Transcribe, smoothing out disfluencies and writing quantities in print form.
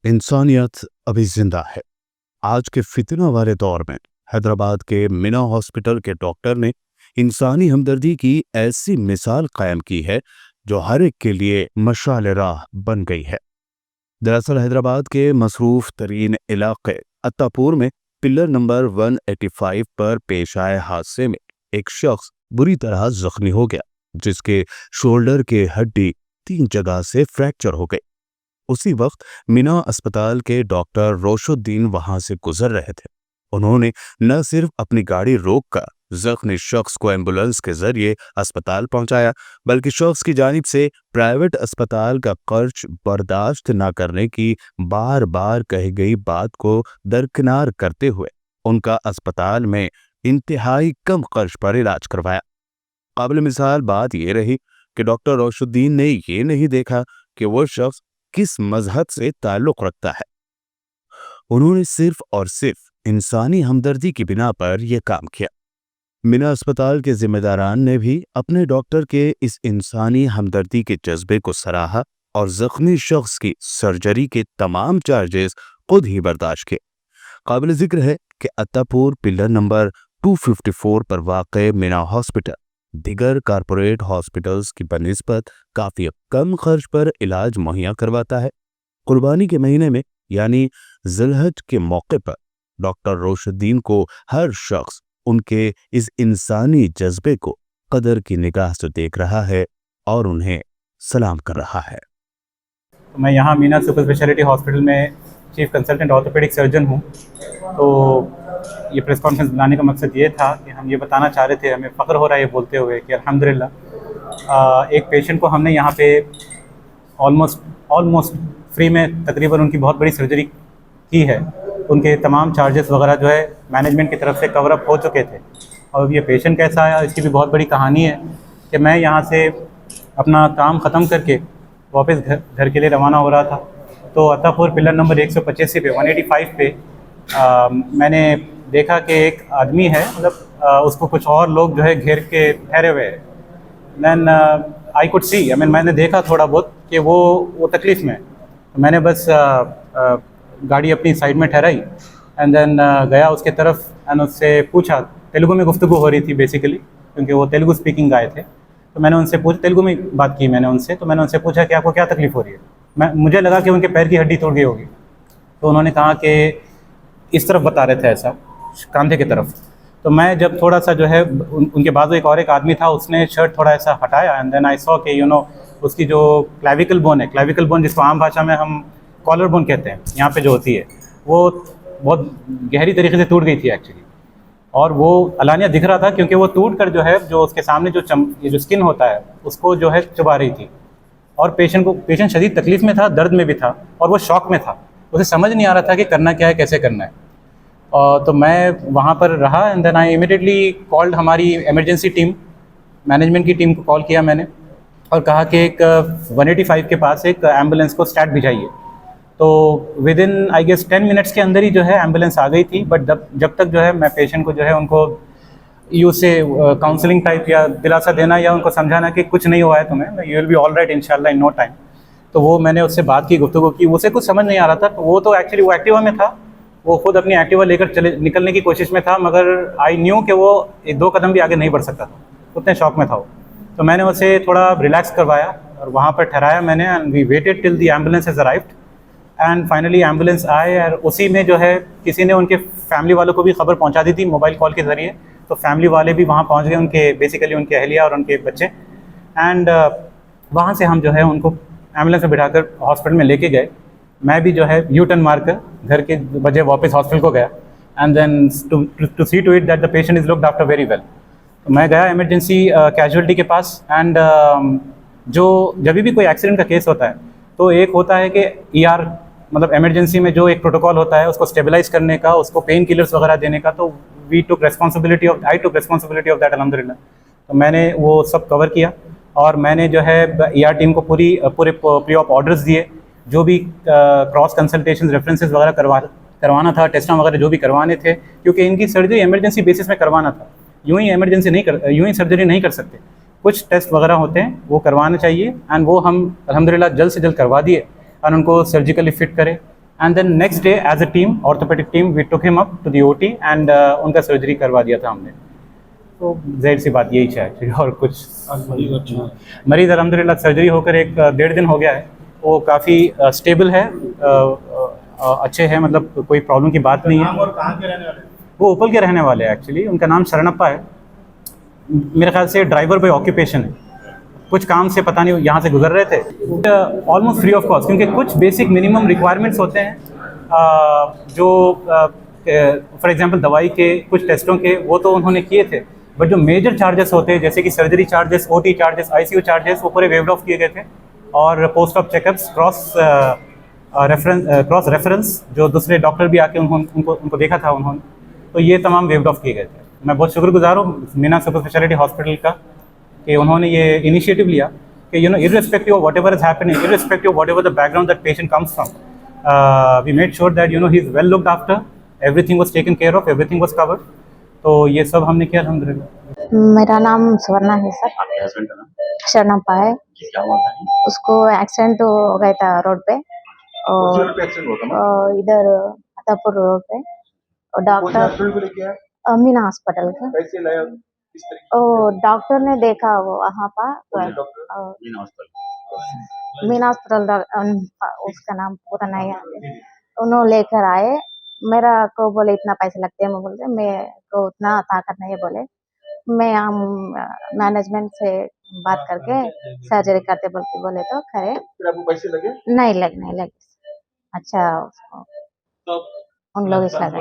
इंसानियत अभी जिंदा है। आज के फितना वाले दौर में हैदराबाद के मीना हॉस्पिटल के डॉक्टर ने इंसानी हमदर्दी की ऐसी मिसाल कायम की है जो हर एक के लिए मशाल राह बन गई है। दरअसल हैदराबाद के मसरूफ तरीन इलाके अत्तापुर में पिलर नंबर 185 पर पेश आए हादसे में एक शख्स बुरी तरह जख्मी हो गया, जिसके शोल्डर के हड्डी 3 जगह से फ्रैक्चर हो गई। उसी वक्त मीना अस्पताल के डॉक्टर रोशुद्दीन वहां से गुजर रहे थे। उन्होंने न सिर्फ अपनी गाड़ी रोककर जख्मी शख्स को एम्बुलेंस के जरिए अस्पताल पहुंचाया, बल्कि शख्स की जानिब से प्राइवेट अस्पताल का खर्च बर्दाश्त न करने की बार बार कही गई बात को दरकिनार करते हुए उनका अस्पताल में इंतहाई कम खर्च पर इलाज करवाया। काबिल मिसाल बात यह रही कि डॉक्टर रोशुद्दीन ने यह नहीं देखा कि वो शख्स किस मजहब से ताल्लुक रखता है। उन्होंने सिर्फ और सिर्फ इंसानी हमदर्दी की बिना पर यह काम किया। मीना अस्पताल के जिम्मेदारान ने भी अपने डॉक्टर के इस इंसानी हमदर्दी के जज्बे को सराहा और जख्मी शख्स की सर्जरी के तमाम चार्जेस खुद ही बर्दाश्त किए। काबिल जिक्र है कि अत्तापुर पिलर नंबर 254 पर वाक़ मीना हॉस्पिटल दिगर कारपोरेट हॉस्पिटल्स की बनिस्बत काफी कम खर्च पर इलाज मुहैया करवाता है। कुर्बानी के महीने में यानी जिलहज के मौके पर डॉक्टर रोशुद्दीन को हर शख्स उनके इस इंसानी जज्बे को कदर की निगाह से देख रहा है और उन्हें सलाम कर रहा है। मैं यहाँ मीना सुपर स्पेशलिटी हॉस्पिटल में चीफ कंसल्टेंट ऑर्थोपेडिक सर्जन हूँ। तो ये प्रेस कॉन्फ्रेंस बनाने का मकसद ये था कि हम ये बताना चाह रहे थे, हमें फ़ख्र हो रहा है ये बोलते हुए कि अल्हम्दुलिल्लाह एक पेशेंट को हमने यहाँ पे ऑलमोस्ट फ्री में तकरीबन उनकी बहुत बड़ी सर्जरी की है। उनके तमाम चार्जेस वगैरह जो है मैनेजमेंट की तरफ से कवर अप हो चुके थे। और ये पेशेंट कैसा आया, इसकी भी बहुत बड़ी कहानी है कि मैं यहाँ से अपना काम ख़त्म करके वापस घर के लिए रवाना हो रहा था। तो अत्तापुर पिलर नंबर 185 पे 185 पे मैंने देखा कि एक आदमी है, मतलब उसको कुछ और लोग जो है घेर के ठहरे हुए हैं। देन आई कुड सी, मैंने देखा थोड़ा बहुत कि वो तकलीफ़ में। तो मैंने बस गाड़ी अपनी साइड में ठहराई एंड देन गया उसके तरफ एंड उससे पूछा। तेलुगु में गुफ्तगू हो रही थी बेसिकली, क्योंकि वो तेलुगु स्पीकिंग आए थे। तो मैंने उनसे तेलुगु में बात की मैंने उनसे। तो मैंने उनसे पूछा कि आपको क्या तकलीफ़ हो रही है। मुझे लगा कि उनके पैर की हड्डी टूट गई होगी। तो उन्होंने कहा कि इस तरफ बता रहे थे, ऐसा कंधे की तरफ। तो मैं जब थोड़ा सा जो है उनके बाजू एक आदमी था, उसने शर्ट थोड़ा ऐसा हटाया एंड देन आई सॉ कि उसकी जो क्लैविकल बोन है, क्लैविकल बोन जिसको आम भाषा में हम कॉलर बोन कहते हैं, यहाँ पे जो होती है, वो बहुत गहरी तरीके से टूट गई थी एक्चुअली। और वो अलानिया दिख रहा था क्योंकि वो टूट कर जो है जो उसके सामने ये जो स्किन होता है उसको जो है चुबा रही थी। और पेशेंट शदीद तकलीफ़ में था, दर्द में भी था और वो शॉक में था। उसे समझ नहीं आ रहा था कि करना क्या है, कैसे करना है। तो मैं वहाँ पर रहा and then I immediately called हमारी इमरजेंसी टीम, मैनेजमेंट की टीम को कॉल किया मैंने और कहा कि एक 185 के पास एक एम्बुलेंस को स्टार्ट भिजाइए। तो within I guess 10 minutes के अंदर ही जो है एम्बुलेंस आ गई थी। बट जब तक जो है मैं पेशेंट को जो है उनको से काउंसलिंग टाइप या दिलासा देना या उनको समझाना कि कुछ नहीं हुआ है तुम्हें, you will be all right इंशाल्लाह इन नो टाइम। तो वो मैंने उससे बात की, गुफ्तगू की, उसे कुछ समझ नहीं आ रहा था। तो वो तो एक्चुअली वो एक्टिवा में था, वो खुद अपनी एक्टिवा लेकर निकलने की कोशिश में था, मगर आई न्यू कि वो 1-2 कदम भी आगे नहीं बढ़ सकता था, उतने शौक में था वो। तो मैंने उसे थोड़ा रिलैक्स करवाया और वहाँ पर ठहराया मैंने and we waited till the ambulance has arrived and finally ambulance आए। और उसी में जो है किसी ने उनके फैमिली वालों को भी खबर पहुँचा दी थी मोबाइल कॉल के ज़रिए। तो फैमिली वाले भी वहाँ पहुँच गए, उनके बेसिकली उनके अहलिया और उनके बच्चे। एंड वहाँ से हम जो है उनको एम्बुलेंस में बिठाकर हॉस्पिटल में लेके गए। मैं भी जो है यू टर्न मारकर घर के बजे वापस हॉस्पिटल को गया and then to see to it that the patient is looked after very well. तो मैं गया इमरजेंसी कैजुअलिटी के पास एंड जब भी कोई एक्सीडेंट का केस होता है तो एक होता है कि ER मतलब इमरजेंसी में जो एक प्रोटोकॉल होता है उसको स्टेबलाइज करने का, उसको पेन किलर्स वगैरह देने का। तो आई टुक रिस्पॉन्सिबिलिटी ऑफ दैट अल्हम्दुलिल्लाह। तो मैंने वो सब कवर किया और मैंने जो है ER टीम को पूरे प्री ऑप ऑर्डर्स दिए, जो भी क्रॉस कंसल्टेशन रेफरेंसेस वगैरह करवाना था, टेस्ट वगैरह जो भी करवाने थे, क्योंकि इनकी सर्जरी इमरजेंसी बेसिस में करवाना था। यूँ ही सर्जरी नहीं कर सकते, कुछ टेस्ट वगैरह होते हैं वो करवाना चाहिए एंड वो हम अल्हम्दुलिल्लाह जल्द से जल्द करवा दिए और उनको सर्जिकली फिट करे and then next day as a team orthopaedic team we took him up to the OT and उनका सर्जरी करवा दिया था हमने। तो जाहिर सी बात यही है actually, और कुछ मरीज़ अल्हम्दुलिल्लाह सर्जरी होकर एक 1.5 दिन हो गया है। वो काफ़ी स्टेबल है, अच्छे हैं, मतलब कोई प्रॉब्लम की बात नहीं है। और कहाँ के रहने वाले हैं? वो उपल के रहने वाले हैं एक्चुअली। उनका नाम शरणप्पा है। मेरे ख्याल से ड्राइवर बाय ऑक्यूपेशन है, कुछ काम से पता नहीं यहाँ से गुजर रहे थे। ऑलमोस्ट फ्री ऑफ कॉस्ट, क्योंकि कुछ बेसिक मिनिमम रिक्वायरमेंट्स होते हैं जो फॉर एग्जांपल दवाई के कुछ टेस्टों के वो तो उन्होंने किए थे, बट जो मेजर चार्जेस होते हैं जैसे कि surgery charges, OT charges, ICU charges, वो पूरे वेव्ड ऑफ किए गए थे। और post of checkups, cross reference जो दूसरे डॉक्टर भी आके उनको देखा था उन्होंने, तो ये तमाम वेव्ड ऑफ किए गए थे। मैं बहुत शुक्रगुजार हूँ मीना सुपर स्पेशलिटी हॉस्पिटल का कि उन्होंने ये इनिशिएटिव लिया कि irrespective of whatever is happening, irrespective of whatever the background that patient comes from, we made sure that he is well looked after, everything was taken care of, everything was covered। तो ये सब हमने किया अल्हम्दुलिल्लाह। मेरा नाम सुवर्णा है sir. आपके हस्बैंड का नाम शरणप्पा है। क्या हुआ था? उसको एक्सीडेंट हो गया था रोड पे, कौन सी और रोड पे एक्सीडेंट हुआ था ना? इधर अतापुर रोड पे। और कौन से डॉक्टर हॉस्पिटल को लेके आया? मीना हॉस्पिटल का। कैसे लाया? किस तरीके और डॉक्टर ने देखा वो वहाँ कौन से पर। Doctor? Meena hospital. Meena hospital उसका नाम पूरा नहीं याद है। उन्होंने लेकर आए, मेरा को बोले इतना पैसे लगते हैं, मैं बोलते मैं को उतना ताकत नहीं है बोले। मैं हम मैनेजमेंट से बात करके सर्जरी करते बोल के बोले तो करे। फिर आपको पैसे लगे? नहीं लगे। अच्छा उसको तो उन लोग इस लगा।